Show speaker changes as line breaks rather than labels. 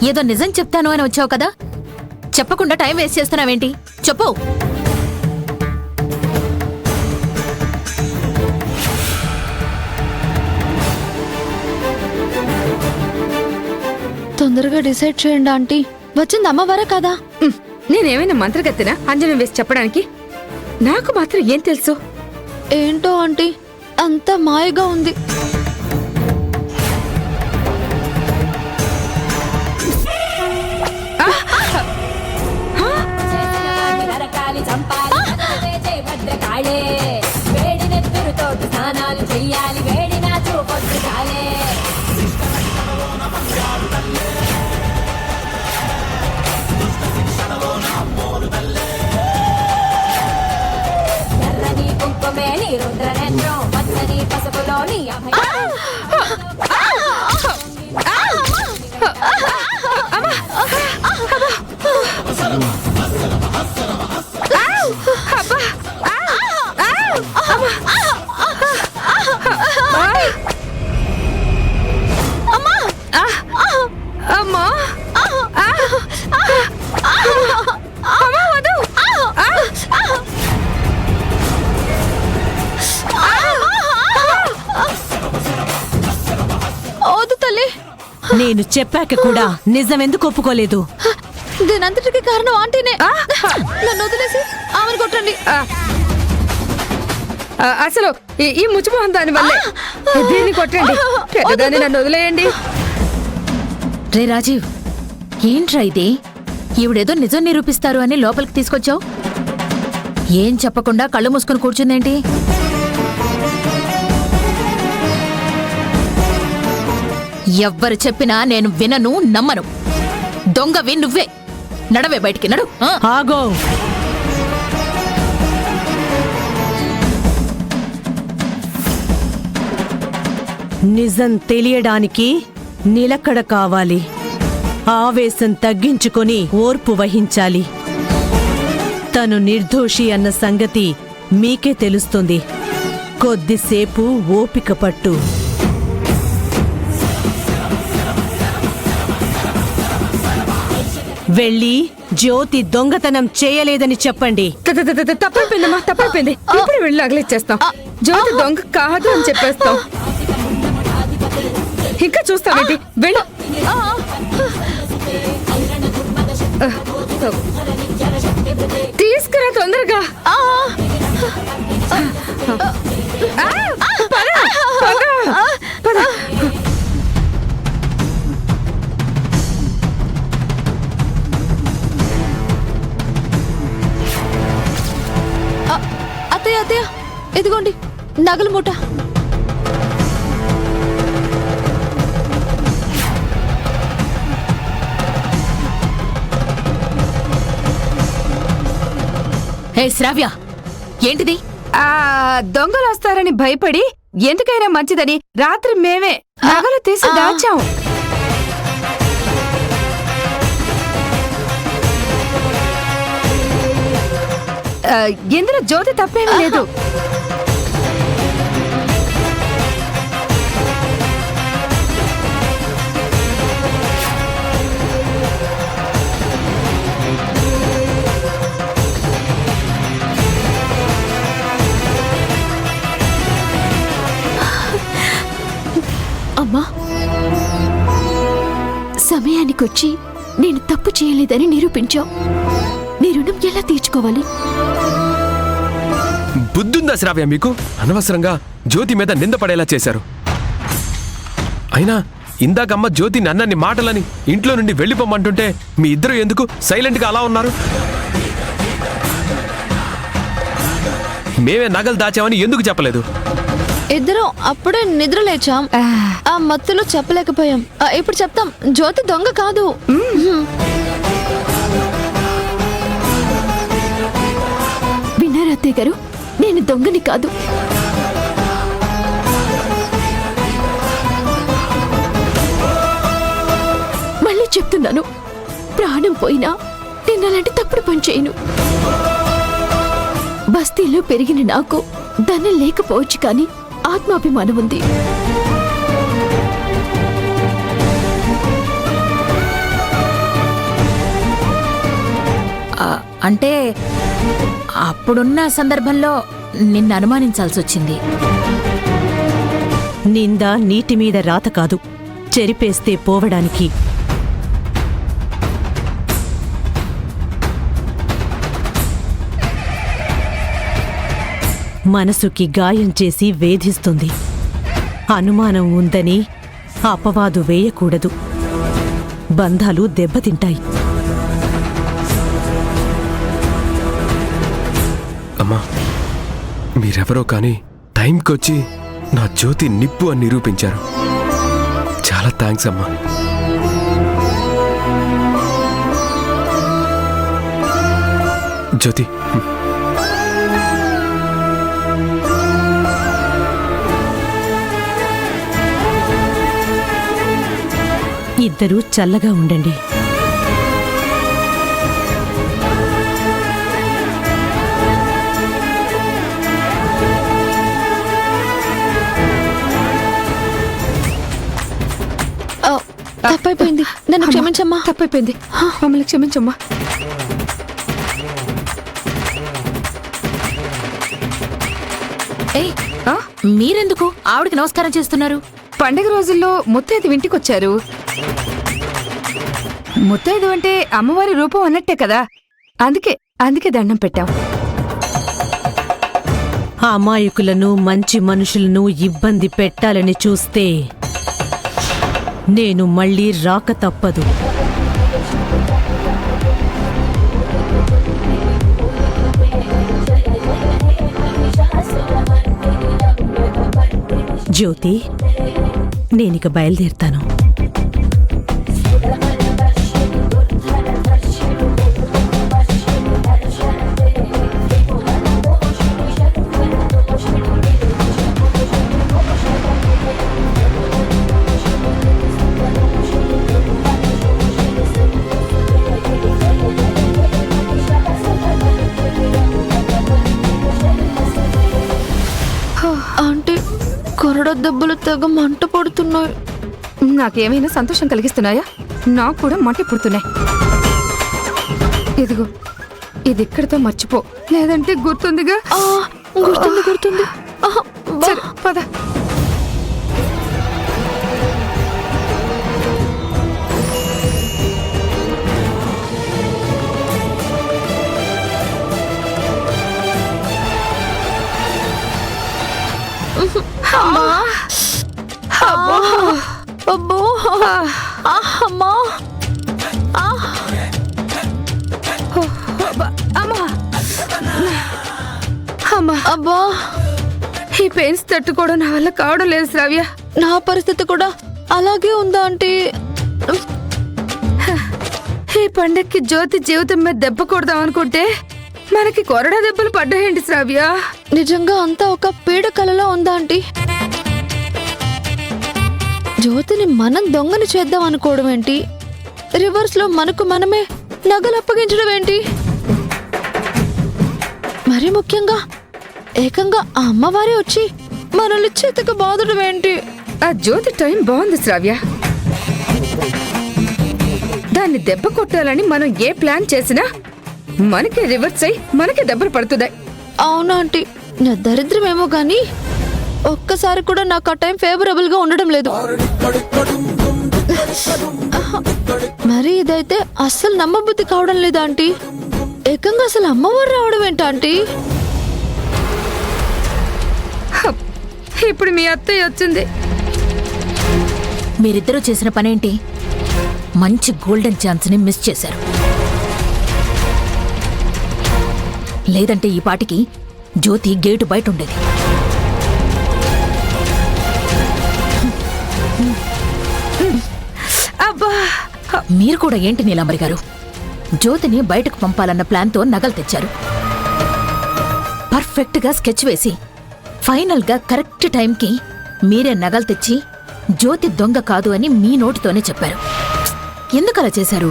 ఏదో నిజం చెప్తాను అని వచ్చావు కదా, చెప్పకుండా టైం వేస్ట్ చేస్తున్నావేంటి? చెప్పు.
తొందరగా డిసైడ్ చేయండి ఆంటీ. వచ్చింది అమ్మవారా కదా?
నేనేమైనా మంత్రగత్తెనా అంజనం వేసి చెప్పడానికి? నాకు మాత్రం ఏం తెలుసు?
ఏంటో ఆంటీ, అంత మాయగా ఉంది.
నేను చెప్పాక కూడా నిజమెందుకు ఒప్పుకోలేదు?
దీనంతటికి కారణం ఆంటీనే. నన్ను వదిలేసి ఆమెను కొట్టండి.
అసలు ఈ ముచ్చిమోహన్ దాని వల్లే. దీన్ని కొట్టండి, పెద్దదాన్ని నన్ను వదిలేయండి.
రే రాజీవ్, ఏంట్రా ఇది? ఈవిడేదో నిజం నిరూపిస్తారు అని లోపలికి తీసుకొచ్చావు. ఏం చెప్పకుండా కళ్ళు మూసుకుని కూర్చుందేంటి? ఎవ్వరు చెప్పినా నేను వినను, నమ్మను. దొంగవి నువ్వే. నడవే బయటికి, నడు.
ఆగో. నిజం తెలియడానికి నిలకడ కావాలి. ఆవేశం తగ్గించుకొని ఓర్పు వహించాలి. తను నిర్దోషి అన్న సంగతి మీకే తెలుస్తుంది. కొద్దిసేపు ఓపిక పట్టు. వెళ్ళి జ్యోతి దొంగతనం చేయలేదని చెప్పండి.
తప్పైపోయిందమ్మా, తప్పైపోయింది. ఇప్పుడు వెళ్ళి అగలిచ్చేస్తాం. జ్యోతి దొంగ కాదు అని చెప్పేస్తాం. ఇంకా చూస్తామేంటి? వెళ్ళు. తీసుకురా తొందరగా.
అత్తయ్య అత్తయ్య, ఇదిగోండి నగల మూట.
హే శ్రావ్య, ఏంటిది?
దొంగలు వస్తారని భయపడి ఎందుకైనా మంచిదని రాత్రి మేమే నగలు తీసి దాచాం. ఇందులో జ్యోతి తప్పేమీ లేదు.
అమ్మా, సమయానికొచ్చి నేను తప్పు చేయలేదని నిరూపించావు. నీ రుణం ఎలా తీర్చుకోవాలి?
బుద్ధుందా శ్రావ్య మీకు? అనవసరంగా జ్యోతి మీద నింద పడేలా చేశారు. అయినా ఇందాకమ్మ జ్యోతిని అన్నన్ని మాటలని ఇంట్లో నుండి వెళ్ళిపోమంటుంటే మీ ఇద్దరు ఎందుకు సైలెంట్గా అలా ఉన్నారు? మేమే నగలు దాచామని ఎందుకు చెప్పలేదు?
ఇద్దరం అప్పుడే నిద్ర లేచాం. ఆ మత్తులో చెప్పలేకపోయాం. ఇప్పుడు చెప్తాం, జ్యోతి దొంగ కాదు. విన్నారా అత్తయ్య గారు? నేను దొంగని కాదు. మళ్ళీ చెప్తున్నాను, ప్రాణం పోయినా నేను అలాంటి తప్పుడు పని చేయను. బస్తీలో పెరిగిన నాకు ధనం లేకపోవచ్చు, కానీ ఆత్మాభిమానం ఉంది.
అంటే అప్పుడున్న సందర్భంలో నిన్ను అనుమానించాల్సి వచ్చింది.
నింద నీటి మీద రాత కాదు, చెరిపేస్తే పోవడానికి. మనసుకి గాయం చేసి వేధిస్తుంది. అనుమానం ఉందని అపవాదు వేయకూడదు. బంధాలు దెబ్బతింటాయి.
అమ్మా, మీరెవరో కానీ టైంకొచ్చి నా జ్యోతి నిప్పు అని నిరూపించారు. చాలా థ్యాంక్స్ అమ్మా. జ్యోతి,
ఇద్దరూ చల్లగా ఉండండి.
తప్పైపోయింది, నన్ను క్షమించమ్మా.
తప్పైపోయింది, మమ్మల్ని క్షమించమ్మా.
ఏయ్, మీరెందుకు ఆవిడకి నమస్కారం చేస్తున్నారు?
పండగ రోజుల్లో ముత్తైదు ఇంటికొచ్చారు. ముత్తైదు అంటే అమ్మవారి రూపం అన్నట్టే కదా, అందుకే దండం పెట్టాం.
అమాయకులను, మంచి మనుషులను ఇబ్బంది పెట్టాలని చూస్తే నేను మళ్ళీ రాక తప్పదు. జ్యోతి, నేనిక బయలుదేరుతాను.
ఆంటీ, కొరడ దెబ్బలు తెగ మంట పడుతున్నాయి.
నాకేమైనా సంతోషం కలిగిస్తున్నాయా? నాకు కూడా మంట పుడుతున్నాయి. ఇదిగో, ఇది ఇక్కడితో మర్చిపో, లేదంటే గుర్తుందిగా.
గుర్తుంది.
సరే, పద.
అబ్బో, అమ్మా,
అమ్మా,
అబ్బా,
ఈ పెయిన్స్ తట్టుకోవడం నా వల్ల కావడం లేదు శ్రావ్య.
నా పరిస్థితి కూడా అలాగే ఉందా ఆంటీ?
ఈ పండక్కి జ్యోతి జీవితం మీద దెబ్బ కొడదాం అనుకుంటే మనకి కొరడా దెబ్బలు పడ్డాయండి శ్రావ్య.
నిజంగా అంతా ఒక పీడ కలలో ఉందా ఆంటీ? జ్యోతిని మనం దొంగని చేద్దాం అనుకోవడం ఏంటి? రివర్స్ లో మనకు మనమే నగలు అప్పగించడం ఏంటి? మరి ముఖ్యంగా ఏకంగా ఆ అమ్మవారే వచ్చి మనల్ని చేతకు బాధడం ఏంటి?
ఆ జ్యోతి టైం బాగుంది శ్రావ్య. దాన్ని దెబ్బ కొట్టాలని మనం ఏ ప్లాన్ చేసినా మనకే రివర్స్ అయి మనకే దెబ్బలు పడుతున్నాయి.
అవునా ఆంటీ, నా దరిద్రమేమో గాని ఒక్కసారి కూడా నాకు ఆ టైం ఫేవరబుల్ గా ఉండడం లేదు. మరి ఇదైతే అస్సలు నమ్మబుద్ధి కావడం లేదు ఆంటీ. ఏకంగా అసలు అమ్మవారు రావడం ఏంటి ఆంటీ?
ఇప్పుడు మీ అత్తయ్య వచ్చింది.
మీరిద్దరూ చేసిన పనేంటి? మంచి గోల్డెన్ ఛాన్స్ ని మిస్ చేశారు. లేదంటే ఈ పాటికి జ్యోతి గేటు బయట ఉండేది.
అబ్బా,
మీరు కూడా ఏంటి నీలాంబరి గారు, జ్యోతిని బయటకు పంపాలన్న ప్లాన్తో నగలు తెచ్చారు. పర్ఫెక్ట్ గా స్కెచ్ వేసి ఫైనల్ గా కరెక్ట్ టైంకి మీరే నగలు తెచ్చి జ్యోతి దొంగ కాదు అని మీ నోటితోనే చెప్పారు. ఎందుకలా చేశారు?